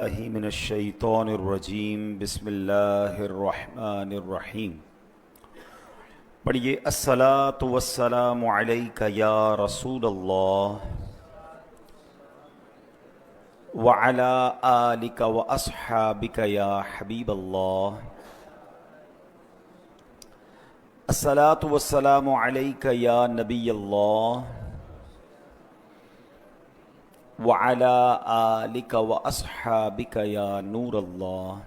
الله من الشيطان الرجیم بسم اللہ الرحمن الرحیم. پڑھیے الصلاۃ والسلام علیک یا رسول اللہ وعلی آلک واصحابک یا حبیب اللہ. الصلاۃ والسلام علیک یا نبی اللہ وعلى آلك وأصحابك يا نور اللہ.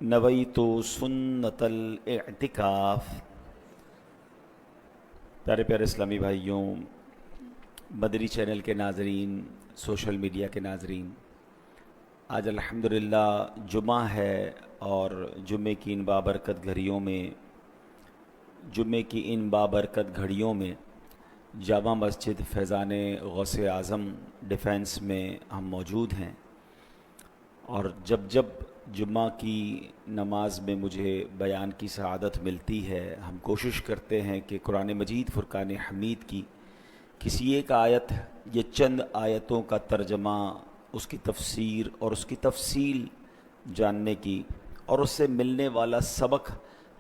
نویت سنت الاعتکاف. پیارے پیارے اسلامی بھائیوں، مدری چینل کے ناظرین، سوشل میڈیا کے ناظرین، آج الحمدللہ جمعہ ہے اور جمعے کی ان بابرکت گھڑیوں میں جامع مسجد فیضان غوث اعظم ڈیفنس میں ہم موجود ہیں. اور جب جمعہ کی نماز میں مجھے بیان کی سعادت ملتی ہے، ہم کوشش کرتے ہیں کہ قرآن مجید فرقان حمید کی کسی ایک آیت یا چند آیتوں کا ترجمہ، اس کی تفسیر اور اس کی تفصیل جاننے کی اور اس سے ملنے والا سبق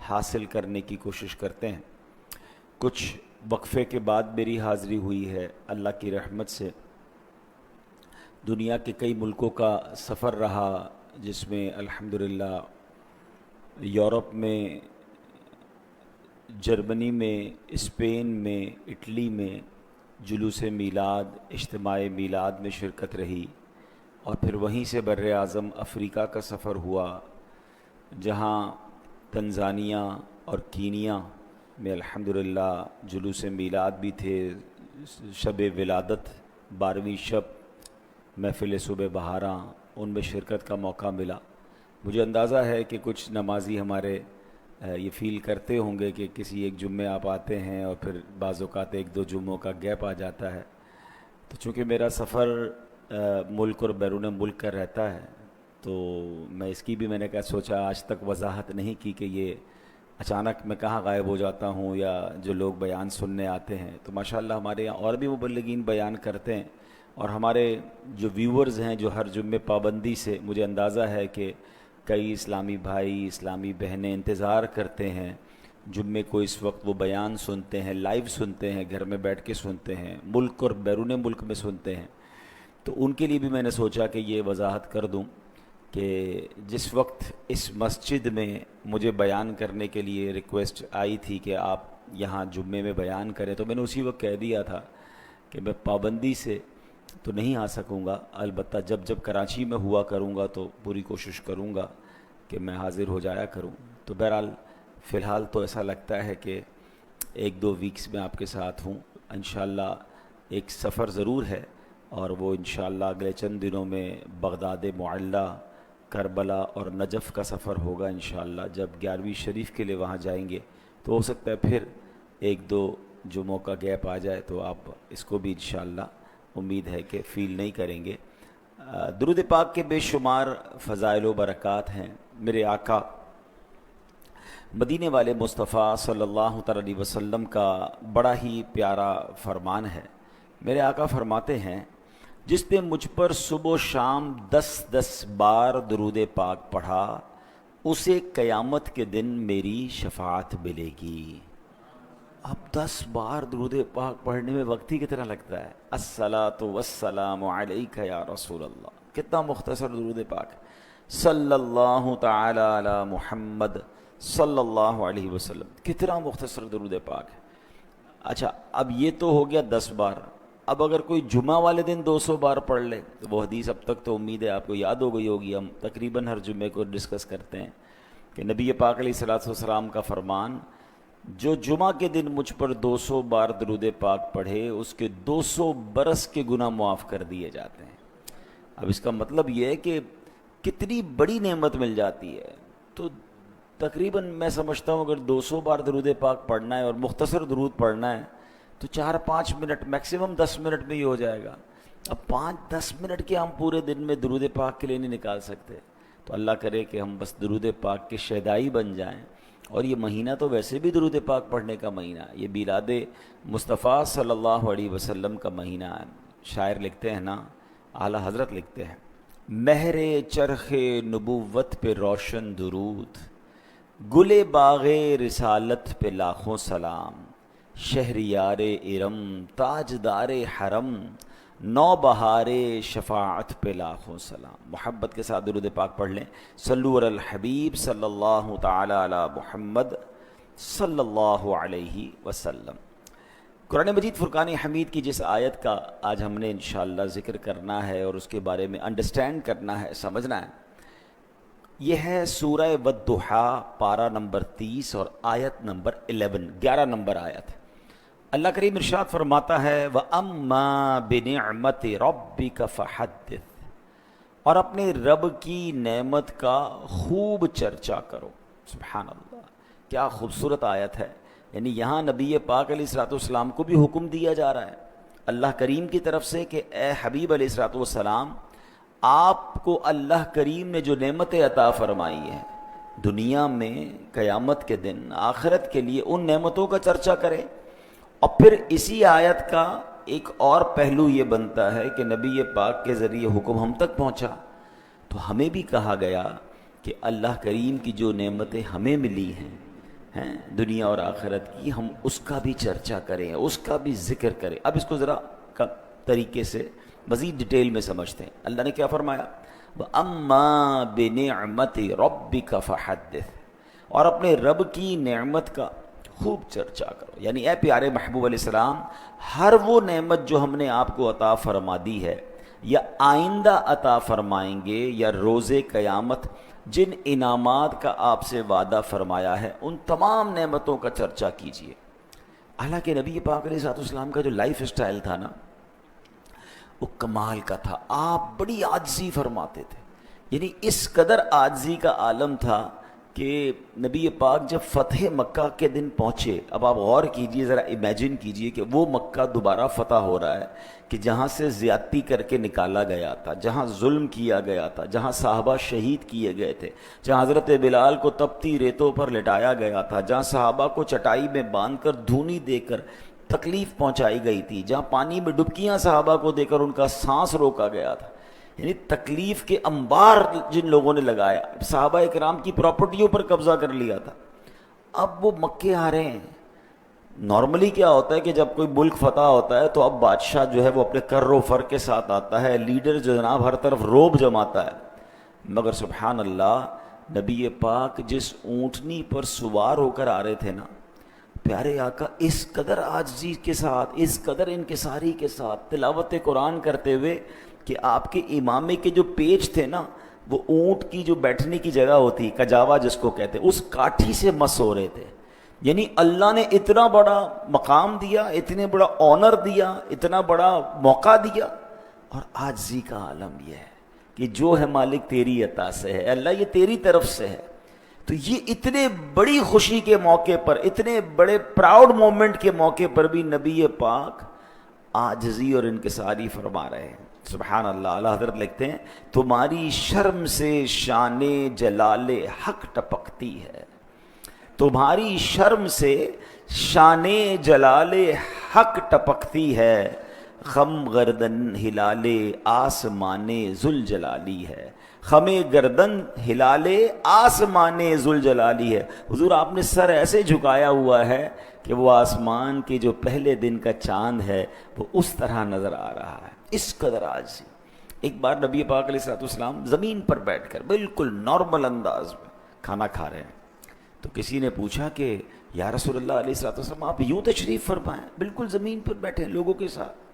حاصل کرنے کی کوشش کرتے ہیں. کچھ وقفے کے بعد میری حاضری ہوئی ہے. اللہ کی رحمت سے دنیا کے کئی ملکوں کا سفر رہا، جس میں الحمدللہ یورپ میں، جرمنی میں، اسپین میں، اٹلی میں جلوس میلاد، اجتماع میلاد میں شرکت رہی. اور پھر وہیں سے بر اعظم افریقہ کا سفر ہوا، جہاں تنزانیہ اور کینیا میں الحمدللہ جلوس میلاد بھی تھے. شب ولادت، 12ویں شب، محفل صبح بہاراں، ان میں شرکت کا موقع ملا. مجھے اندازہ ہے کہ کچھ نمازی ہمارے یہ فیل کرتے ہوں گے کہ کسی ایک جمعے آپ آتے ہیں اور پھر بعض اوقات ایک دو جمعوں کا گیپ آ جاتا ہے. تو چونکہ میرا سفر ملک اور بیرون ملک کا رہتا ہے، تو میں اس کی بھی میں نے سوچا آج تک وضاحت نہیں کی کہ یہ اچانک میں کہاں غائب ہو جاتا ہوں یا جو لوگ بیان سننے آتے ہیں. تو ماشاءاللہ ہمارے یہاں اور بھی مبلغین بیان کرتے ہیں، اور ہمارے جو ویورز ہیں جو ہر جمعے پابندی سے، مجھے اندازہ ہے کہ کئی اسلامی بھائی، اسلامی بہنیں انتظار کرتے ہیں جمعے کو. اس وقت وہ بیان سنتے ہیں، لائیو سنتے ہیں، گھر میں بیٹھ کے سنتے ہیں، ملک اور بیرون ملک میں سنتے ہیں. تو ان کے لیے بھی میں نے سوچا کہ یہ وضاحت کر دوں کہ جس وقت اس مسجد میں مجھے بیان کرنے کے لیے ریکویسٹ آئی تھی کہ آپ یہاں جمعے میں بیان کریں، تو میں نے اسی وقت کہہ دیا تھا کہ میں پابندی سے تو نہیں آ سکوں گا. البتہ جب کراچی میں ہوا کروں گا تو پوری کوشش کروں گا کہ میں حاضر ہو جایا کروں. تو بہرحال فی الحال تو ایسا لگتا ہے کہ ایک دو ویکس میں آپ کے ساتھ ہوں. انشاءاللہ ایک سفر ضرور ہے، اور وہ انشاءاللہ اگلے چند دنوں میں بغداد معلی، کربلا اور نجف کا سفر ہوگا انشاءاللہ. جب 11ویں شریف کے لیے وہاں جائیں گے تو ہو سکتا ہے پھر ایک دو جمعوں کا گیپ آ جائے، تو آپ اس کو بھی انشاءاللہ امید ہے کہ فیل نہیں کریں گے. درود پاک کے بے شمار فضائل و برکات ہیں. میرے آقا مدینے والے مصطفیٰ صلی اللہ تعالی علیہ وسلم کا بڑا ہی پیارا فرمان ہے. میرے آقا فرماتے ہیں، جس نے مجھ پر صبح و شام 10 بار درود پاک پڑھا، اسے قیامت کے دن میری شفاعت ملے گی. اب 10 بار درود پاک پڑھنے میں وقت ہی کتنا لگتا ہے. الصلاۃ والسلام علیک یا رسول اللہ. کتنا مختصر درود پاک. صلی اللہ تعالی علی محمد صلی اللہ علیہ وسلم. کتنا مختصر درود پاک ہے. اچھا، اب یہ تو ہو گیا 10 بار. اب اگر کوئی جمعہ والے دن 200 بار پڑھ لے تو وہ حدیث اب تک تو امید ہے آپ کو یاد ہو گئی ہوگی. ہم تقریباً ہر جمعے کو ڈسکس کرتے ہیں کہ نبی پاک علیہ الصلوۃ والسلام کا فرمان، جو جمعہ کے دن مجھ پر 200 بار درود پاک پڑھے، اس کے 200 برس کے گناہ معاف کر دیے جاتے ہیں. اب اس کا مطلب یہ ہے کہ کتنی بڑی نعمت مل جاتی ہے. تو تقریباً میں سمجھتا ہوں اگر 200 بار درود پاک پڑھنا ہے اور مختصر درود پڑھنا ہے تو 4-5 منٹ، میکسیمم 10 منٹ میں ہی ہو جائے گا. اب 5-10 منٹ کے ہم پورے دن میں درود پاک کے لیے نہیں نکال سکتے. تو اللہ کرے کہ ہم بس درود پاک کے شیدائی بن جائیں. اور یہ مہینہ تو ویسے بھی درود پاک پڑھنے کا مہینہ ہے. یہ میلاد مصطفیٰ صلی اللہ علیہ وسلم کا مہینہ ہے. شاعر لکھتے ہیں نا، اعلیٰ حضرت لکھتے ہیں مہر چرخ نبوت پہ روشن درود، گل باغ رسالت پہ لاکھوں سلام، شہریار ارم تاجدار حرم، نو بہار شفاعت پہ لاکھوں سلام۔ محبت کے ساتھ درود پاک پڑھ لیں۔ صلو علی الحبیب صلی اللہ تعالی علی محمد صلی اللہ علیہ وسلم۔ قرآن مجید فرقان حمید کی جس آیت کا آج ہم نے انشاءاللہ ذکر کرنا ہے اور اس کے بارے میں انڈرسٹینڈ کرنا ہے، سمجھنا ہے، یہ ہے سورہ والضحیٰ، پارہ نمبر 30 اور آیت نمبر 11 نمبر آیت۔ اللہ کریم ارشاد فرماتا ہے وَأَمَّا بِنِعْمَةِ رَبِّكَ فَحَدِّثْ، اور اپنے رب کی نعمت کا خوب چرچا کرو۔ سبحان اللہ، کیا خوبصورت آیت ہے۔ یعنی یہاں نبی پاک علیہ الصلوۃ والسلام کو بھی حکم دیا جا رہا ہے اللہ کریم کی طرف سے کہ اے حبیب علیہ الصلوۃ والسلام، آپ کو اللہ کریم نے جو نعمتیں عطا فرمائی ہیں دنیا میں، قیامت کے دن، آخرت کے لیے، ان نعمتوں کا چرچا کریں۔ اور پھر اسی آیت کا ایک اور پہلو یہ بنتا ہے کہ نبی پاک کے ذریعے حکم ہم تک پہنچا، تو ہمیں بھی کہا گیا کہ اللہ کریم کی جو نعمتیں ہمیں ملی ہیں دنیا اور آخرت کی، ہم اس کا بھی چرچا کریں، اس کا بھی ذکر کریں۔ اب اس کو ذرا طریقے سے مزید ڈیٹیل میں سمجھتے ہیں۔ اللہ نے کیا فرمایا؟ وَأَمَّا بِنِعْمَةِ رَبِّكَ فَحَدِّثْ، اور اپنے رب کی نعمت کا خوب چرچا کرو۔ یعنی اے پیارے محبوب علیہ السلام، ہر وہ نعمت جو ہم نے آپ کو عطا فرما دی ہے یا آئندہ عطا فرمائیں گے، یا روز قیامت جن انعامات کا آپ سے وعدہ فرمایا ہے، ان تمام نعمتوں کا چرچا کیجیے۔ حالانکہ نبی پاک علیہ السلام کا جو لائف اسٹائل تھا نا، وہ کمال کا تھا۔ آپ بڑی عاجزی فرماتے تھے، یعنی اس قدر عاجزی کا عالم تھا کہ نبی پاک جب فتح مکہ کے دن پہنچے، اب آپ غور کیجئے، ذرا امیجن کیجئے کہ وہ مکہ دوبارہ فتح ہو رہا ہے کہ جہاں سے زیادتی کر کے نکالا گیا تھا، جہاں ظلم کیا گیا تھا، جہاں صحابہ شہید کیے گئے تھے، جہاں حضرت بلال کو تپتی ریتوں پر لٹایا گیا تھا، جہاں صحابہ کو چٹائی میں باندھ کر دھونی دے کر تکلیف پہنچائی گئی تھی، جہاں پانی میں ڈبکیاں صحابہ کو دے کر ان کا سانس روکا گیا تھا، یعنی تکلیف کے انبار جن لوگوں نے لگایا، صحابہ اکرام کی پراپرٹیوں پر قبضہ کر لیا تھا، اب وہ مکے آ رہے ہیں۔ نارملی کیا ہوتا ہے کہ جب کوئی ملک فتح ہوتا ہے تو اب بادشاہ جو ہے وہ اپنے کر و فر کے ساتھ آتا ہے، لیڈر جو جناب ہر طرف روب جماتا ہے، مگر سبحان اللہ، نبی پاک جس اونٹنی پر سوار ہو کر آ رہے تھے نا، پیارے آقا اس قدر عاجزی کے ساتھ، اس قدر انکساری کے ساتھ تلاوت قرآن کرتے ہوئے کہ آپ کے امامے کے جو پیچ تھے نا، وہ اونٹ کی جو بیٹھنے کی جگہ ہوتی، کجاوا جس کو کہتے، اس کاٹھی سے مس ہو رہے تھے۔ یعنی اللہ نے اتنا بڑا مقام دیا، اتنے بڑا آنر دیا، اتنا بڑا موقع دیا، اور عاجزی کا عالم یہ ہے کہ جو ہے مالک تیری عطا سے ہے، اللہ یہ تیری طرف سے ہے۔ تو یہ اتنے بڑی خوشی کے موقع پر، اتنے بڑے پراؤڈ مومنٹ کے موقع پر بھی نبی پاک عاجزی اور انکساری فرما رہے ہیں۔ سبحان اللہ۔ اعلیٰ حضرت لکھتے ہیں تمہاری شرم سے شان جلال حق ٹپکتی ہے، تمہاری شرم سے شان جلال حق ٹپکتی ہے، خم گردن ہلال آسمان ذوالجلالی ہے، خم گردن ہلال آسمان ذوالجلالی ہے۔ حضور آپ نے سر ایسے جھکایا ہوا ہے کہ وہ آسمان کے جو پہلے دن کا چاند ہے وہ اس طرح نظر آ رہا ہے، اس قدر عاجزی۔ ایک بار نبی پاک علیہ السلام زمین پر بیٹھ کر بالکل نارمل انداز میں کھانا کھا رہے ہیں، تو کسی نے پوچھا کہ یا رسول اللہ علیہ السلام آپ یوں تشریف فرمائیں، بالکل زمین پر بیٹھے ہیں لوگوں کے ساتھ؟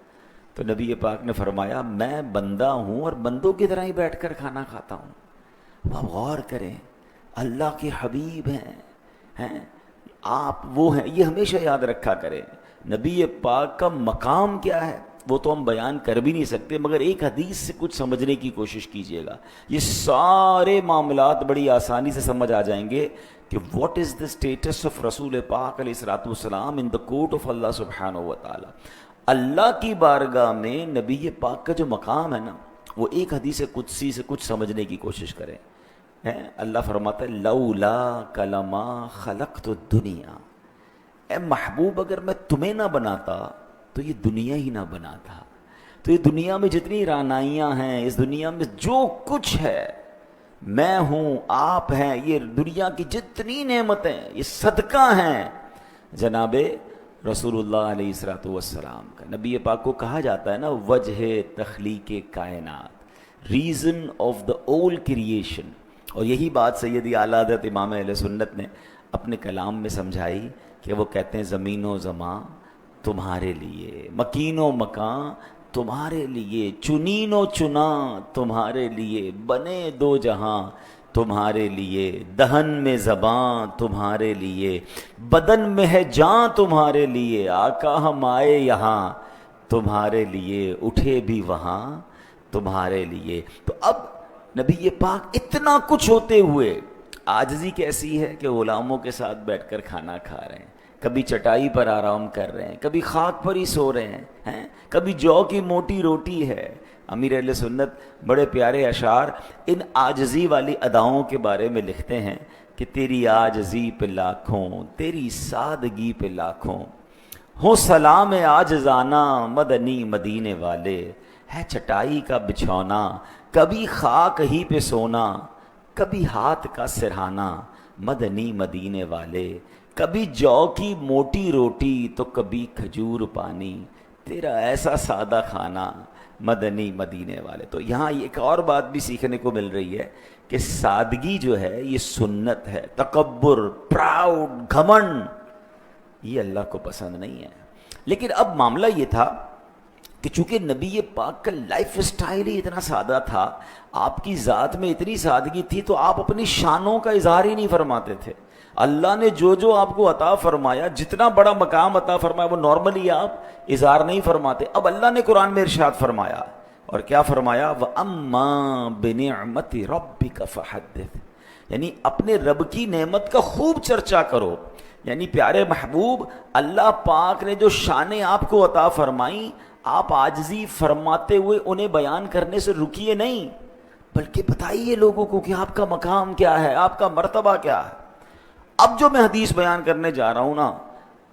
تو نبی پاک نے فرمایا میں بندہ ہوں اور بندوں کی طرح ہی بیٹھ کر کھانا کھاتا ہوں۔ اب آپ غور کریں، اللہ کے حبیب ہیں آپ، وہ ہیں، یہ ہمیشہ یاد رکھا کریں۔ نبی پاک کا مقام کیا ہے وہ تو ہم بیان کر بھی نہیں سکتے، مگر ایک حدیث سے کچھ سمجھنے کی کوشش کیجئے گا، یہ سارے معاملات بڑی آسانی سے سمجھ آ جائیں گے کہ what is the status of رسول پاک علیہ الصلوۃ والسلام ان دا کورٹ آف اللہ سبحانہ و تعالی۔ اللہ کی بارگاہ میں نبی پاک کا جو مقام ہے نا، وہ ایک حدیث قدسی سے کچھ سمجھنے کی کوشش کریں۔ اللہ فرماتا ہے لولا کلما خلقت الدنیا، اے محبوب اگر میں تمہیں نہ بناتا تو یہ دنیا ہی نہ بناتا۔ تو یہ دنیا میں جتنی رعنائیاں ہیں، اس دنیا میں جو کچھ ہے، میں ہوں، آپ ہیں، یہ دنیا کی جتنی نعمتیں یہ صدقہ ہیں جناب رسول اللہ علیہ الصلوۃ والسلام کا۔ نبی پاک کو کہا جاتا ہے نا وجہ تخلیق کائنات، ریزن آف دا اول کریشن، اور یہی بات سیدی اعلیٰ حضرت امام اہل سنت نے اپنے کلام میں سمجھائی کہ وہ کہتے ہیں زمین و زمان تمہارے لیے، مکین و مکان تمہارے لیے، چنین و چنا تمہارے لیے، بنے دو جہاں تمہارے لیے، دہن میں زباں تمہارے لیے، بدن میں ہے جاں تمہارے لیے، آقا ہم آئے یہاں تمہارے لیے، اٹھے بھی وہاں تمہارے لیے۔ تو اب نبی پاک اتنا کچھ ہوتے ہوئے عاجزی کیسی ہے کہ غلاموں کے ساتھ بیٹھ کر کھانا کھا رہے ہیں، کبھی چٹائی پر آرام کر رہے ہیں، کبھی خاک پر ہی سو رہے ہیں، کبھی جو کی موٹی روٹی ہے۔ امیر اہل سنت بڑے پیارے اشعار ان عاجزی والی اداؤں کے بارے میں لکھتے ہیں کہ تیری عاجزی پہ لاکھوں، تیری سادگی پہ لاکھوں، ہو سلام عاجزانہ مدنی مدینے والے، ہے چٹائی کا بچھونا کبھی خاک ہی پہ سونا، کبھی ہاتھ کا سرہانا مدنی مدینے والے، کبھی جو کی موٹی روٹی تو کبھی کھجور پانی، تیرا ایسا سادہ کھانا مدنی مدینے والے۔ تو یہاں ایک اور بات بھی سیکھنے کو مل رہی ہے کہ سادگی جو ہے یہ سنت ہے، تکبر، پراؤڈ، گھمنڈ یہ اللہ کو پسند نہیں ہے۔ لیکن اب معاملہ یہ تھا کہ چونکہ نبی پاک کا لائف اسٹائل ہی اتنا سادہ تھا، آپ کی ذات میں اتنی سادگی تھی، تو آپ اپنی شانوں کا اظہار ہی نہیں فرماتے تھے۔ اللہ نے جو آپ کو عطا فرمایا، جتنا بڑا مقام عطا فرمایا، وہ نارملی آپ اظہار نہیں فرماتے۔ اب اللہ نے قرآن میں ارشاد فرمایا، اور کیا فرمایا؟ وَأَمَّا بِنِعْمَةِ رَبِّكَ فَحَدِّثْ، یعنی اپنے رب کی نعمت کا خوب چرچا کرو۔ یعنی پیارے محبوب، اللہ پاک نے جو شانیں آپ کو عطا فرمائیں، آپ عاجزی فرماتے ہوئے انہیں بیان کرنے سے رکیے نہیں، بلکہ بتائیے لوگوں کو کہ آپ کا مقام کیا ہے، آپ کا مرتبہ کیا ہے۔ اب جو میں حدیث بیان کرنے جا رہا ہوں نا،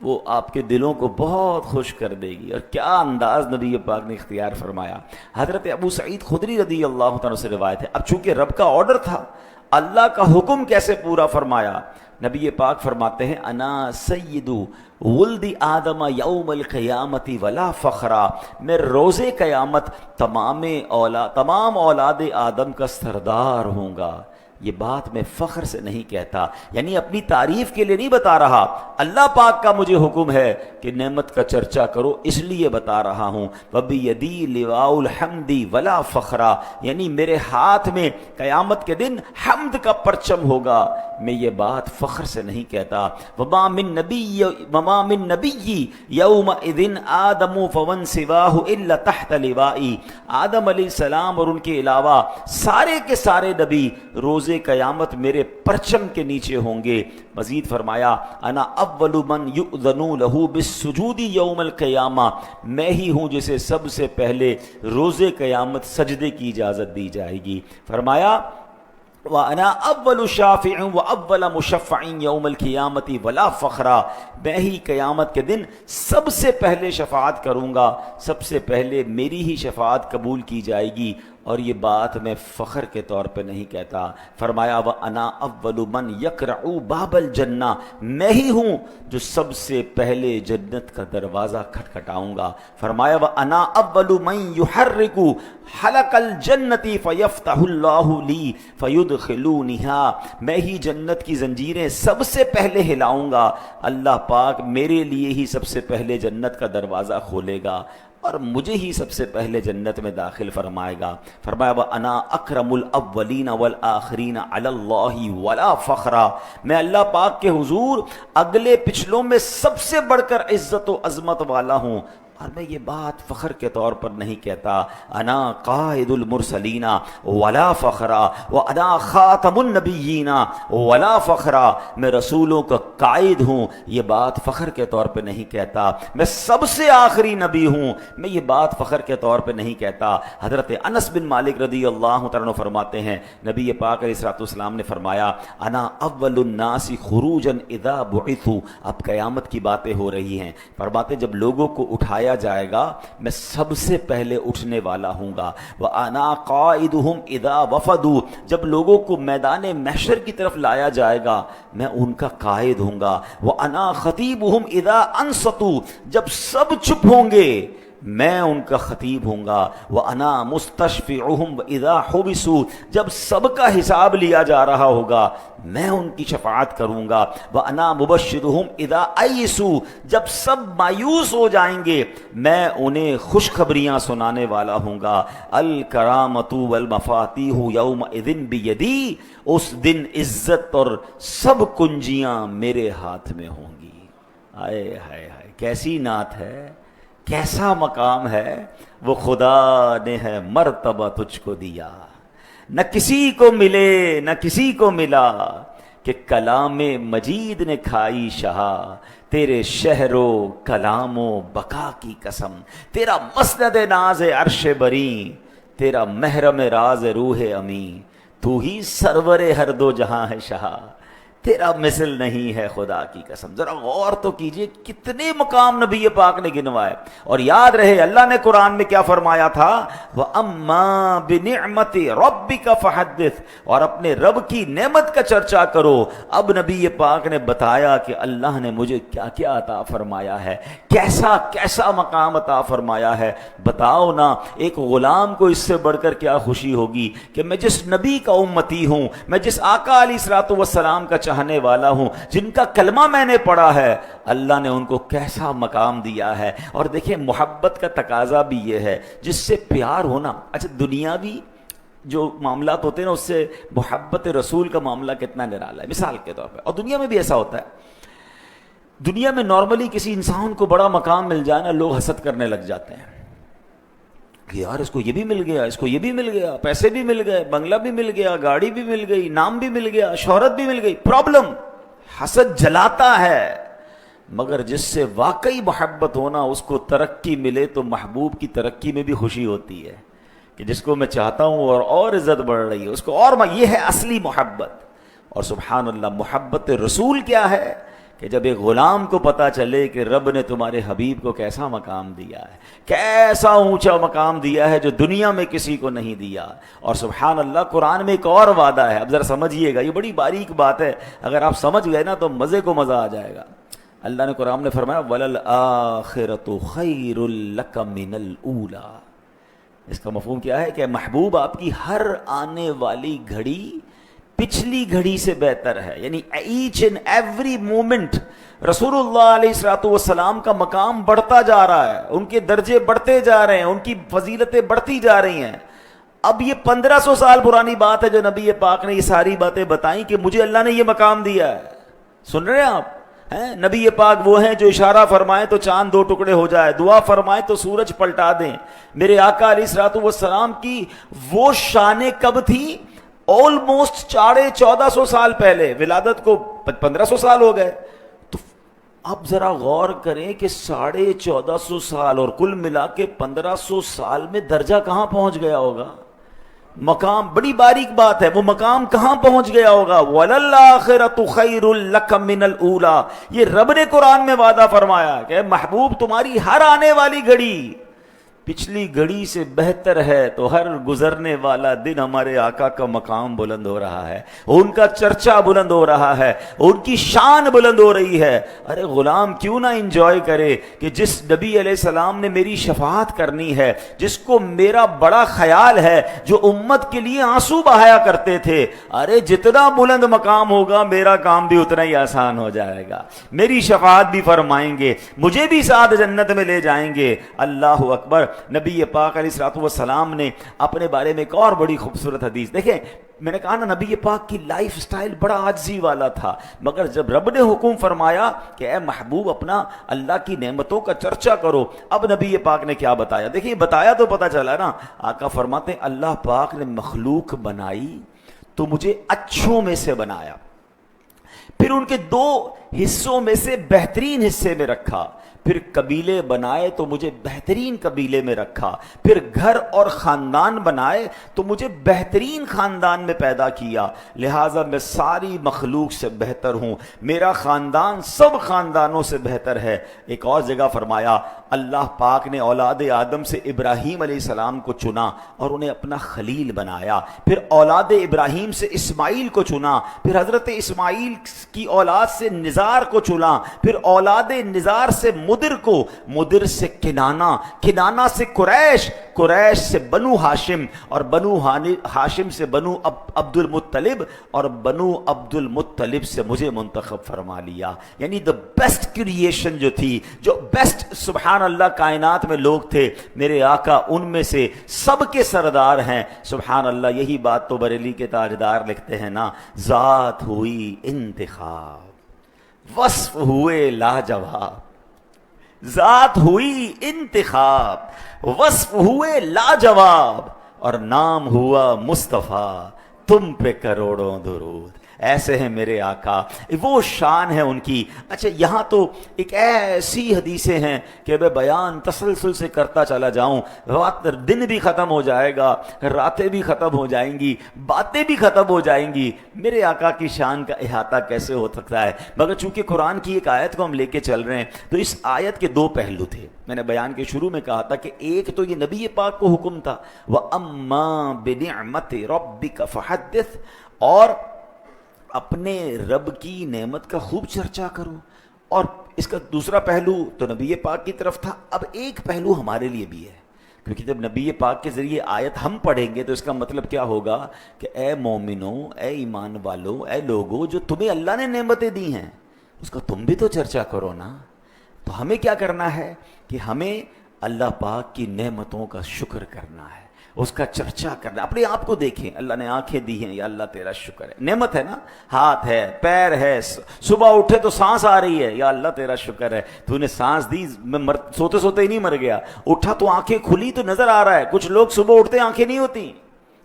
وہ آپ کے دلوں کو بہت خوش کر دے گی، اور کیا انداز نبی پاک نے اختیار فرمایا۔ حضرت ابو سعید خدری رضی اللہ تعالیٰ سے روایت ہے، اب چونکہ رب کا آرڈر تھا، اللہ کا حکم کیسے پورا فرمایا؟ نبی پاک فرماتے ہیں انا سید ولد آدم یوم القیامت ولا فخرا، میں روز قیامت تمام اولاد آدم کا سردار ہوں گا۔ یہ بات میں فخر سے نہیں کہتا، یعنی اپنی تعریف کے لیے نہیں بتا رہا، اللہ پاک کا مجھے حکم ہے کہ نعمت کا چرچا کرو، اس لیے بتا رہا ہوں۔ وَبِيَدِي لِوَاءُ الْحَمْدِ وَلَا فَخْرًا، یعنی میرے ہاتھ میں قیامت کے دن حمد کا پرچم ہوگا، میں یہ بات فخر سے نہیں کہتا۔ وَمَا مِن نَبِيٍّ يَوْمَئِذٍ آدَمُ فَمَن سِوَاهُ إِلَّا تَحْتَ لِوَائِي، آدم علیہ السلام اور ان کے علاوہ سارے کے سارے نبی روز قیامت میرے پرچم کے نیچے ہوں گے۔ مزید فرمایا انا اول من یؤذن له بالسجود یوم القیامہ، میں ہی ہوں جسے سب سے پہلے روز قیامت سجدے کی اجازت دی جائے گی۔ فرمایا وَأَنَا أَوَّلُ شَافِعٍ وَأَوَّلَ مُشَفَّعٍ يَوْمَ الْقِيَامَةِ وَلَا فَخْرًا، میں ہی قیامت کے دن سب سے پہلے شفاعت کروں گا، سب سے پہلے میری ہی شفاعت قبول کی جائے گی، اور یہ بات میں فخر کے طور پہ نہیں کہتا۔ فرمایا وَأَنَا أَوَّلُ مَنْ يَقْرَعُ بَابَ الْجَنَّةِ، میں ہی ہوں جو سب سے پہلے جنت کا دروازہ کھٹکھٹاؤں گا۔ فرمایا وَأَنَا أَوَّلُ مَنْ يُحَرِّكُ حَلَقَ الْجَنَّةِ فَيَفْتَحُ اللَّهُ لِي فَيُدْخِلُونِهَا، میں ہی جنت کی زنجیریں سب سے پہلے ہلاؤں گا، اللہ پاک میرے لیے ہی سب سے پہلے جنت کا دروازہ کھولے گا اور مجھے ہی سب سے پہلے جنت میں داخل فرمائے گا۔ فرمایا وَأَنَا أَكْرَمُ الْأَوَّلِينَ وَالْآخِرِينَ عَلَى اللَّهِ وَلَا فَخْرًا، میں اللہ پاک کے حضور اگلے پچھلوں میں سب سے بڑھ کر عزت و عظمت والا ہوں، اور میں یہ بات فخر کے طور پر نہیں کہتا۔ انا قائد المرسلین ولا فخرا وانا خاتم النبیین ولا فخرا، میں رسولوں کا قائد ہوں، یہ بات فخر کے طور پہ نہیں کہتا۔ میں سب سے آخری نبی ہوں، میں یہ بات فخر کے طور پہ نہیں کہتا۔ حضرت انس بن مالک رضی اللہ تعالیٰ عنہ فرماتے ہیں نبی پاک علیہ الصلوۃ والسلام نے فرمایا انا اول الناس خروجا اذا بعثوا، اب قیامت کی باتیں ہو رہی ہیں، فرماتے جب لوگوں کو اٹھایا اٹھایا جائے گا میں سب سے پہلے اٹھنے والا ہوں گا. وَأَنَا قَائِدُهُمْ إِذَا وَفَدُوا, جب لوگوں کو میدان محشر کی طرف لایا جائے گا میں ان کا قائد ہوں گا. وَأَنَا خَطِيبُهُمْ إِذَا أَنصَتُوا, جب سب چپ ہوں گے میں ان کا خطیب ہوں گا. وَأَنَا مُسْتَشْفِعُهُمْ وَإِذَا حُبِسُوا, جب سب کا حساب لیا جا رہا ہوگا میں ان کی شفاعت کروں گا. وَأَنَا مُبَشِّرُهُمْ إِذَا أَيِّسُوا, جب سب مایوس ہو جائیں گے میں انہیں خوشخبریاں سنانے والا ہوں گا. الکرامۃ والمفاتیح یومئذ بیدی, اس دن عزت اور سب کنجیاں میرے ہاتھ میں ہوں گی. ہائے ہائے ہائے, کیسی نعت ہے, کیسا مقام ہے. وہ خدا نے ہے مرتبہ تجھ کو دیا, نہ کسی کو ملے نہ کسی کو ملا, کہ کلام مجید نے کھائی شہا, تیرے شہر و کلام و بقا کی قسم. تیرا مسند ناز عرش بری, تیرا محرم راز روح امی, تو ہی سرور ہر دو جہاں ہے شہا, تیرا مثل نہیں ہے خدا کی قسم. ذرا غور تو کیجئے کتنے مقام نبی پاک نے گنوائے. اور یاد رہے اللہ نے قرآن میں کیا فرمایا تھا, وَأَمَّا بِنِعْمَةِ رَبِّكَ فَحَدِّثْ, اور اپنے رب کی نعمت کا چرچا کرو. اب نبی پاک نے بتایا کہ اللہ نے مجھے کیا کیا عطا فرمایا ہے, کیسا کیسا مقام عطا فرمایا ہے. بتاؤ نا ایک غلام کو اس سے بڑھ کر کیا خوشی ہوگی کہ میں جس نبی کا امتی ہوں, میں جس آقا علیہ الصلوۃ والسلام کا چاہنے والا ہوں, جن کا کلمہ میں نے پڑھا ہے, اللہ نے ان کو کیسا مقام دیا ہے. اور دیکھیں محبت کا تقاضا بھی یہ ہے جس سے پیار ہونا. اچھا دنیاوی جو معاملات ہوتے ہیں نا اس سے محبت رسول کا معاملہ کتنا نرالا ہے. مثال کے طور پہ, اور دنیا میں بھی ایسا ہوتا ہے, دنیا میں نارملی کسی انسان کو بڑا مقام مل جائے نا لوگ حسد کرنے لگ جاتے ہیں کہ یار اس کو یہ بھی مل گیا, اس کو یہ بھی مل گیا, پیسے بھی مل گئے, بنگلہ بھی مل گیا, گاڑی بھی مل گئی, نام بھی مل گیا, شہرت بھی مل گئی. پرابلم حسد جلاتا ہے. مگر جس سے واقعی محبت ہونا اس کو ترقی ملے تو محبوب کی ترقی میں بھی خوشی ہوتی ہے کہ جس کو میں چاہتا ہوں اور عزت بڑھ رہی ہے اس کو اور یہ ہے اصلی محبت. اور سبحان اللہ محبت رسول کیا ہے کہ جب ایک غلام کو پتا چلے کہ رب نے تمہارے حبیب کو کیسا مقام دیا ہے, کیسا اونچا مقام دیا ہے جو دنیا میں کسی کو نہیں دیا. اور سبحان اللہ قرآن میں ایک اور وعدہ ہے, اب ذرا سمجھیے گا, یہ بڑی باریک بات ہے, اگر آپ سمجھ گئے نا تو مزے کو مزہ آ جائے گا. اللہ نے قرآن میں فرمایا وَلَلْآخِرَةُ خَيْرٌ لَكَ مِنَ الْأُولَى. اس کا مفہوم کیا ہے کہ محبوب آپ کی ہر آنے والی گھڑی پچھلی گھڑی سے بہتر ہے. یعنی ایچ اینڈ ایوری مومنٹ رسول اللہ علیہ الصلوۃ والسلام کا مقام بڑھتا جا رہا ہے, ان کے درجے بڑھتے جا رہے ہیں, ان کی فضیلتیں بڑھتی جا رہی ہیں. اب یہ 1500 سال پرانی بات ہے جو نبی پاک نے یہ ساری باتیں بتائیں کہ مجھے اللہ نے یہ مقام دیا ہے. سن رہے ہیں آپ, نبی پاک وہ ہیں جو اشارہ فرمائیں تو چاند 2 ٹکڑے ہو جائے, دعا فرمائیں تو سورج پلٹا دیں. میرے آقا علیہ الصلوۃ والسلام کی وہ شانیں کب تھی, آلموسٹ 1450 سال پہلے, ولادت کو 1500 سال ہو گئے. تو اب ذرا غور کریں کہ 1450 سال اور کل ملا کے 1500 سال میں درجہ کہاں پہنچ گیا ہوگا, مقام. بڑی باریک بات ہے, وہ مقام کہاں پہنچ گیا ہوگا. وَلَلْآخِرَةُ خَيْرٌ لَكَ مِنَ الْأُولَى. یہ رب نے قرآن میں وعدہ فرمایا کہ محبوب تمہاری ہر آنے والی گھڑی پچھلی گھڑی سے بہتر ہے. تو ہر گزرنے والا دن ہمارے آقا کا مقام بلند ہو رہا ہے, ان کا چرچا بلند ہو رہا ہے, ان کی شان بلند ہو رہی ہے. ارے غلام کیوں نہ انجوائے کرے کہ جس نبی علیہ السلام نے میری شفاعت کرنی ہے, جس کو میرا بڑا خیال ہے, جو امت کے لیے آنسو بہایا کرتے تھے. ارے جتنا بلند مقام ہوگا میرا کام بھی اتنا ہی آسان ہو جائے گا, میری شفاعت بھی فرمائیں گے, مجھے بھی ساتھ جنت میں لے جائیں گے. اللہ اکبر. نبی پاک علیہ الصلوۃ والسلام نے اپنے بارے میں ایک اور بڑی خوبصورت حدیث, دیکھیں میں نے کہا نا نبی پاک کی لائف سٹائل بڑا عاجزی والا تھا, مگر جب رب نے حکم فرمایا کہ اے محبوب اپنا اللہ کی نعمتوں کا چرچا کرو, اب نبی پاک نے کیا بتایا. دیکھیں بتایا تو پتہ چلا نا, آقا فرماتے ہیں اللہ پاک نے مخلوق بنائی تو مجھے اچھوں میں سے بنایا, پھر ان کے 2 حصوں میں سے بہترین حصے میں رکھا، پھر قبیلے بنائے تو مجھے بہترین قبیلے میں رکھا، پھر گھر اور خاندان بنائے تو مجھے بہترین خاندان میں پیدا کیا، لہٰذا میں ساری مخلوق سے بہتر ہوں، میرا خاندان سب خاندانوں سے بہتر ہے۔ ایک اور جگہ فرمایا اللہ پاک نے اولاد آدم سے ابراہیم علیہ السلام کو چنا اور انہیں اپنا خلیل بنایا، پھر اولاد ابراہیم سے اسماعیل کو چنا، پھر حضرت اسماعیل کی اولاد سے نزار کو چنا، پھر اولاد نزار سے مدر کو، مدر سے کنانہ، کنانہ سے قریش، قریش سے بنو ہاشم، اور بنو ہاشم سے بنو عبد المطلب، اور بنو عبد المطلب سے مجھے منتخب فرما لیا۔ یعنی the بیسٹ کریشن جو تھی، جو بیسٹ سبحان اللہ کائنات میں لوگ تھے، میرے آقا ان میں سے سب کے سردار ہیں۔ سبحان اللہ، یہی بات تو بریلی کے تاجدار لکھتے ہیں نا، ذات ہوئی انتخاب، وصف ہوئے لاجواب، ذات ہوئی انتخاب، وصف ہوئے لاجواب، اور نام ہوا مصطفیٰ، تم پہ کروڑوں درود۔ ایسے ہیں میرے آقا، وہ شان ہے ان کی۔ اچھا یہاں تو ایک ایسی حدیثیں ہیں کہ میں بیان تسلسل سے کرتا چلا جاؤں، دن بھی ختم ہو جائے گا، راتیں بھی ختم ہو جائیں گی، باتیں بھی ختم ہو جائیں گی، میرے آقا کی شان کا احاطہ کیسے ہو سکتا ہے۔ مگر چونکہ قرآن کی ایک آیت کو ہم لے کے چل رہے ہیں تو اس آیت کے دو پہلو تھے۔ میں نے بیان کے شروع میں کہا تھا کہ ایک تو یہ نبی پاک کو حکم تھا وَأَمَّا بِنِعْمَتِ رَبِّكَ فَحَدِّثْ، اور اپنے رب کی نعمت کا خوب چرچا کرو، اور اس کا دوسرا پہلو تو نبی پاک کی طرف تھا، اب ایک پہلو ہمارے لیے بھی ہے، کیونکہ جب نبی پاک کے ذریعے آیت ہم پڑھیں گے تو اس کا مطلب کیا ہوگا کہ اے مومنوں، اے ایمان والو، اے لوگو جو تمہیں اللہ نے نعمتیں دی ہیں اس کا تم بھی تو چرچا کرو نا۔ تو ہمیں کیا کرنا ہے کہ ہمیں اللہ پاک کی نعمتوں کا شکر کرنا ہے، اس کا چرچا کرنا۔ اپنے آپ کو دیکھیں، اللہ نے آنکھیں دی ہیں، یا اللہ تیرا شکر ہے، نعمت ہے نا، ہاتھ ہے، پیر ہے، صبح اٹھے تو سانس آ رہی ہے، یا اللہ تیرا شکر ہے، تو نے سانس دی، میں سوتے سوتے ہی نہیں مر گیا، اٹھا تو آنکھیں کھلی تو نظر آ رہا ہے۔ کچھ لوگ صبح اٹھتے آنکھیں نہیں ہوتی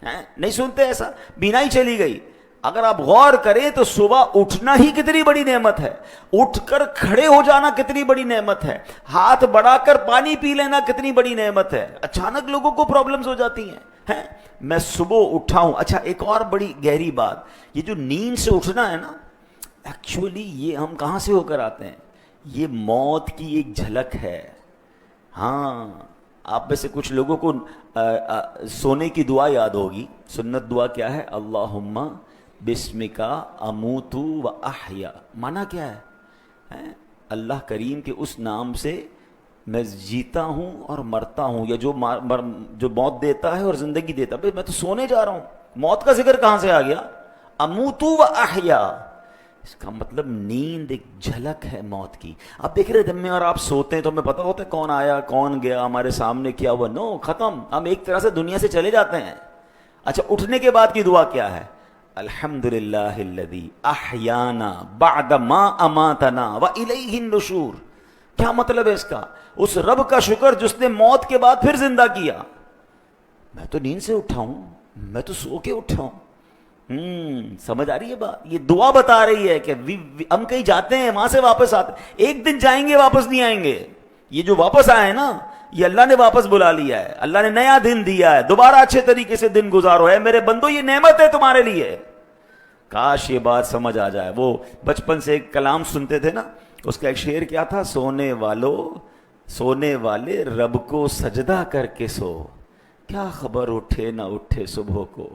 ہیں، نہیں سنتے ایسا، بینائی چلی گئی۔ اگر آپ غور کریں تو صبح اٹھنا ہی کتنی بڑی نعمت ہے، اٹھ کر کھڑے ہو جانا کتنی بڑی نعمت ہے، ہاتھ بڑھا کر پانی پی لینا کتنی بڑی نعمت ہے۔ اچانک لوگوں کو پرابلمز ہو جاتی ہیں، میں صبح اٹھا ہوں۔ اچھا ایک اور بڑی گہری بات، یہ جو نیند سے اٹھنا ہے نا، ایکچولی یہ ہم کہاں سے ہو کر آتے ہیں؟ یہ موت کی ایک جھلک ہے۔ ہاں، آپ میں سے کچھ لوگوں کو سونے کی دعا یاد ہوگی۔ سنت دعا کیا ہے؟ اللہم بسمکا اموت و احیا، معنی کیا ہے؟ اللہ کریم کے اس نام سے میں جیتا ہوں اور مرتا ہوں، یا جو موت دیتا ہے اور زندگی دیتا ہے۔ میں تو سونے جا رہا ہوں، موت کا ذکر کہاں سے آ گیا؟ اموت و احیا، اس کا مطلب نیند ایک جھلک ہے موت کی۔ آپ دیکھ رہے دن میں اور آپ سوتے ہیں تو ہمیں پتہ ہوتا ہے کون آیا کون گیا، ہمارے سامنے کیا ہوا، نو، ختم، ہم ایک طرح سے دنیا سے چلے جاتے ہیں۔ اچھا اٹھنے کے بعد کی دعا کیا ہے؟ الحمدللہ الذی احیانا بعد ما اماتنا والیہ النشور۔ کیا مطلب ہے اس کا؟ اس رب کا شکر جس نے موت کے بعد پھر زندہ کیا۔ میں تو نیند سے اٹھا ہوں، میں تو سو کے اٹھا ہوں۔ سمجھ آ رہی ہے بات؟ یہ دعا بتا رہی ہے کہ ہم کہیں جاتے ہیں، وہاں سے واپس آتے ہیں، ایک دن جائیں گے واپس نہیں آئیں گے۔ یہ جو واپس آئے ہیں نا، یہ اللہ نے واپس بلا لیا ہے، اللہ نے نیا دن دیا ہے، دوبارہ اچھے طریقے سے دن گزارو ہے میرے بندو، یہ نعمت ہے تمہارے لیے۔ کاش یہ بات سمجھ آ جائے۔ وہ بچپن سے ایک کلام سنتے تھے نا، اس کا ایک شعر کیا تھا؟ سونے والے رب کو سجدہ کر کے سو، کیا خبر اٹھے نہ اٹھے صبح کو،